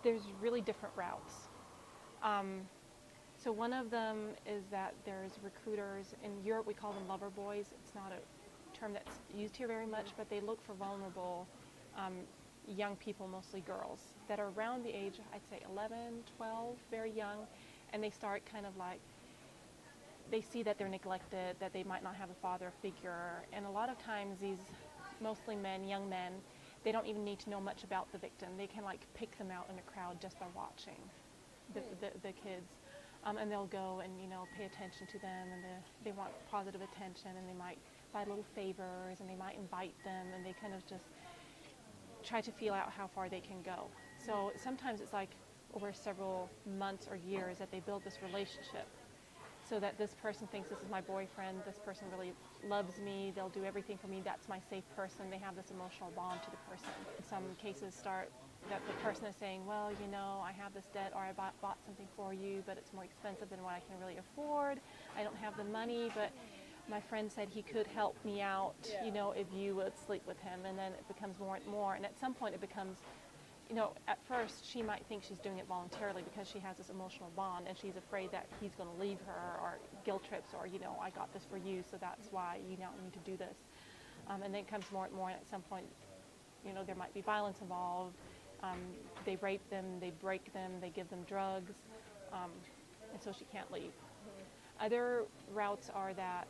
There's really different routes. Um, so one of them is that there's recruiters. In Europe, we call them lover boys. It's not a term that's used here very much, but they look for vulnerable um, young people, mostly girls, that are around the age, I'd say 11, 12, very young, and they start kind of like, they see that they're neglected, that they might not have a father figure, and a lot of times these mostly men, young men, they don't even need to know much about the victim. They can like pick them out in a crowd just by watching the kids. And they'll go and, pay attention to them, and they want positive attention, and they might buy little favors, and they might invite them, and they kind of just try to feel out how far they can go. So sometimes it's like over several months or years that they build this relationship, so that this person thinks this is my boyfriend, this person really loves me, they'll do everything for me, that's my safe person. They have this emotional bond to the person. In some cases start that the person is saying, well, I have this debt, or I bought something for you, but it's more expensive than what I can really afford. I don't have the money, but my friend said he could help me out, if you would sleep with him. And then it becomes more and more. And at some point it becomes, at first she might think she's doing it voluntarily because she has this emotional bond, and she's afraid that he's going to leave her, or guilt trips, or, I got this for you, so that's why you now need to do this. And then it comes more and more, and at some point, there might be violence involved. They rape them, they break them, they give them drugs, and so she can't leave. Other routes are that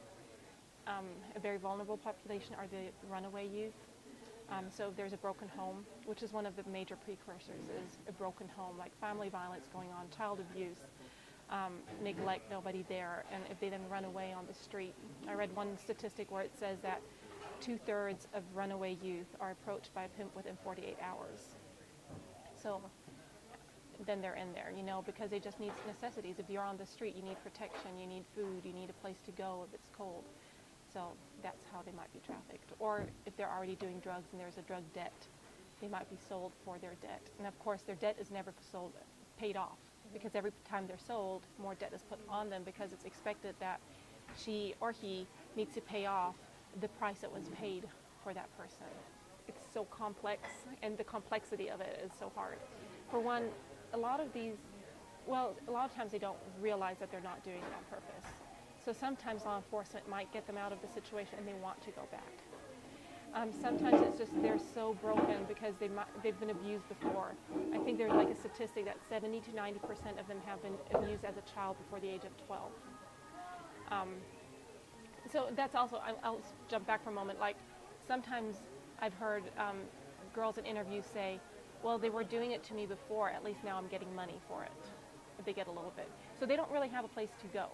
a very vulnerable population are the runaway youth. So if there's a broken home, which is one of the major precursors, is a broken home, like family violence going on, child abuse, neglect, nobody there, and if they then run away on the street. I read one statistic where it says that 2/3 of runaway youth are approached by a pimp within 48 hours. So then they're in there, because they just need necessities. If you're on the street, you need protection, you need food, you need a place to go if it's cold. So that's how they might be trafficked. Or if they're already doing drugs and there's a drug debt, they might be sold for their debt. And of course, their debt is never paid off, because every time they're sold, more debt is put on them, because it's expected that she or he needs to pay off the price that was paid for that person. It's so complex, and the complexity of it is so hard. For one, a lot of times they don't realize that they're not doing it on purpose. So sometimes law enforcement might get them out of the situation and they want to go back. Sometimes it's just they're so broken because they've been abused before. I think there's like a statistic that 70 to 90% of them have been abused as a child before the age of 12. So that's also, I'll jump back for a moment, like sometimes I've heard girls in interviews say, well, they were doing it to me before, at least now I'm getting money for it. They get a little bit. So they don't really have a place to go.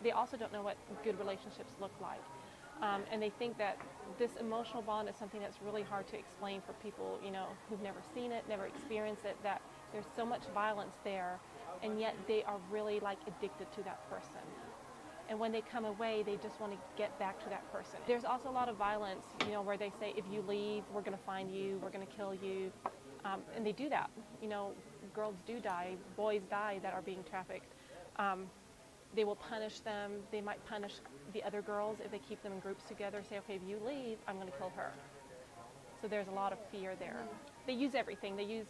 They also don't know what good relationships look like. And they think that this emotional bond is something that's really hard to explain for people, who've never seen it, never experienced it, that there's so much violence there, and yet they are really like addicted to that person. And when they come away, they just want to get back to that person. There's also a lot of violence, where they say, if you leave, we're going to find you, we're going to kill you. And they do that. Girls do die, boys die that are being trafficked. They will punish them. They might punish the other girls if they keep them in groups together, say, okay, if you leave, I'm going to kill her. So there's a lot of fear there. They use everything. They use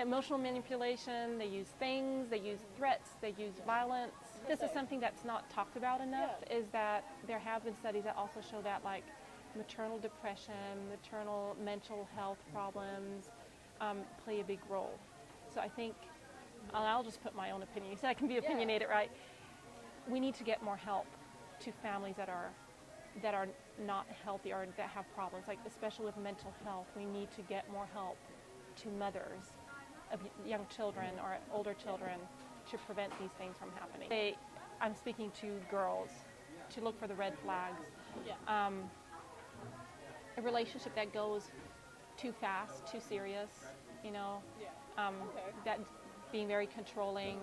emotional manipulation, they use things, they use threats, they use violence. This is something that's not talked about enough, is that there have been studies that also show that like maternal depression, maternal mental health problems play a big role. So I think, I'll just put my own opinion. You said I can be opinionated, right? We need to get more help to families that are not healthy or that have problems, like especially with mental health. We need to get more help to mothers of young children or older children to prevent these things from happening. I'm speaking to girls to look for the red flags. A relationship that goes too fast, too serious, that being very controlling,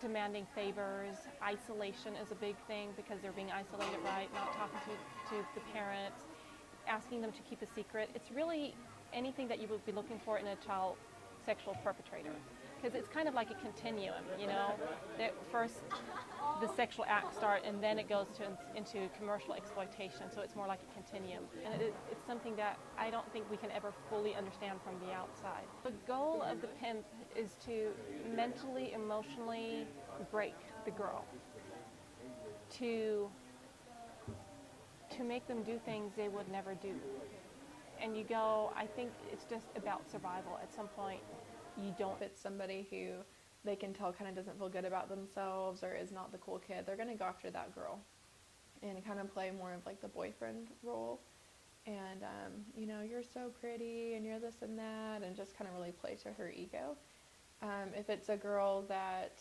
demanding favors. Isolation is a big thing because they're being isolated, right? Not talking to the parents, asking them to keep a secret. It's really anything that you would be looking for in a child sexual perpetrator. because it's kind of like a continuum, you know. That first the sexual act start, and then it goes into commercial exploitation. So it's more like a continuum, and it's something that I don't think we can ever fully understand from the outside. The goal of the pimp is to mentally, emotionally break the girl, to make them do things they would never do. And you go, I think it's just about survival. At some point, you don't. If it's somebody who they can tell kind of doesn't feel good about themselves or is not the cool kid, they're going to go after that girl and kind of play more of like the boyfriend role. And, you know, you're so pretty and you're this and that, and just kind of really play to her ego. If it's a girl that,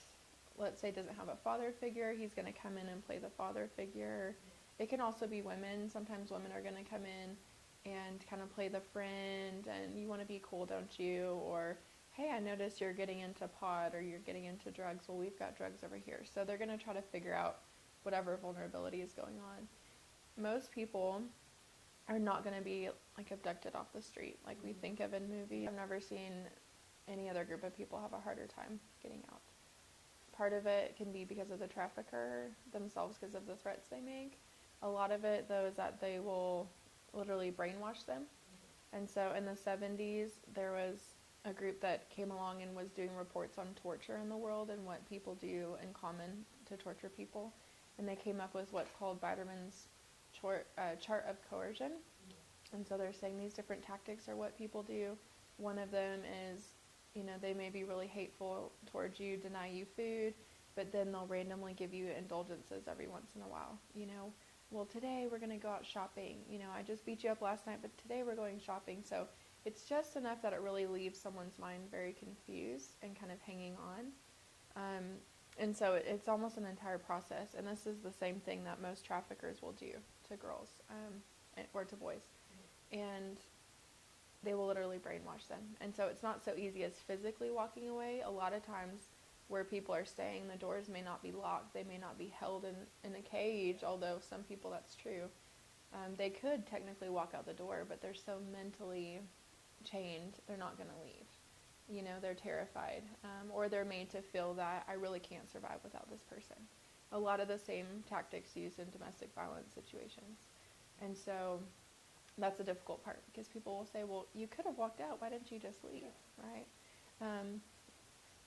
let's say, doesn't have a father figure, he's going to come in and play the father figure. It can also be women. Sometimes women are going to come in and kind of play the friend, and you want to be cool, don't you? Or, hey, I noticed you're getting into pot or you're getting into drugs. Well, we've got drugs over here. So they're going to try to figure out whatever vulnerability is going on. Most people are not going to be like abducted off the street like we think of in movies. I've never seen any other group of people have a harder time getting out. Part of it can be because of the trafficker themselves, because of the threats they make. A lot of it, though, is that they will literally brainwash them. And so in the 70s, there was a group that came along and was doing reports on torture in the world and what people do in common to torture people. And they came up with what's called Biderman's chart of coercion. And so they're saying these different tactics are what people do. One of them is, you know, they may be really hateful towards you, deny you food, but then they'll randomly give you indulgences every once in a while. You know, well, today we're going to go out shopping. You know, I just beat you up last night, but today we're going shopping. So it's just enough that it really leaves someone's mind very confused and kind of hanging on. And so it's almost an entire process. And this is the same thing that most traffickers will do to girls or to boys. And they will literally brainwash them. And so it's not so easy as physically walking away. A lot of times where people are staying, the doors may not be locked. They may not be held in a cage, although some people that's true. They could technically walk out the door, but they're so mentally chained, they're not going to leave. You know, they're terrified. Or they're made to feel that I really can't survive without this person. A lot of the same tactics used in domestic violence situations. And so that's the difficult part, because people will say, well, you could have walked out. Why didn't you just leave, right?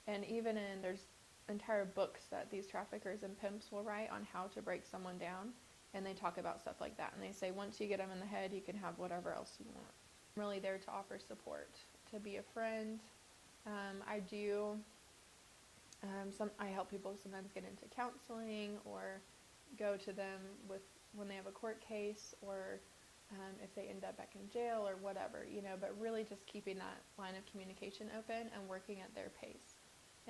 And even there's entire books that these traffickers and pimps will write on how to break someone down, and they talk about stuff like that. And they say, once you get them in the head, you can have whatever else you want. I'm really there to offer support, to be a friend. I help people sometimes get into counseling, or go to them when they have a court case, or if they end up back in jail or whatever, you know, but really just keeping that line of communication open and working at their pace.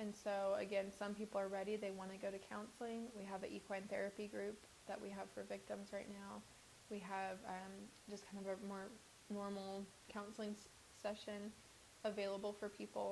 And so, again, some people are ready. They want to go to counseling. We have an equine therapy group that we have for victims right now. We have just kind of a more normal counseling session available for people.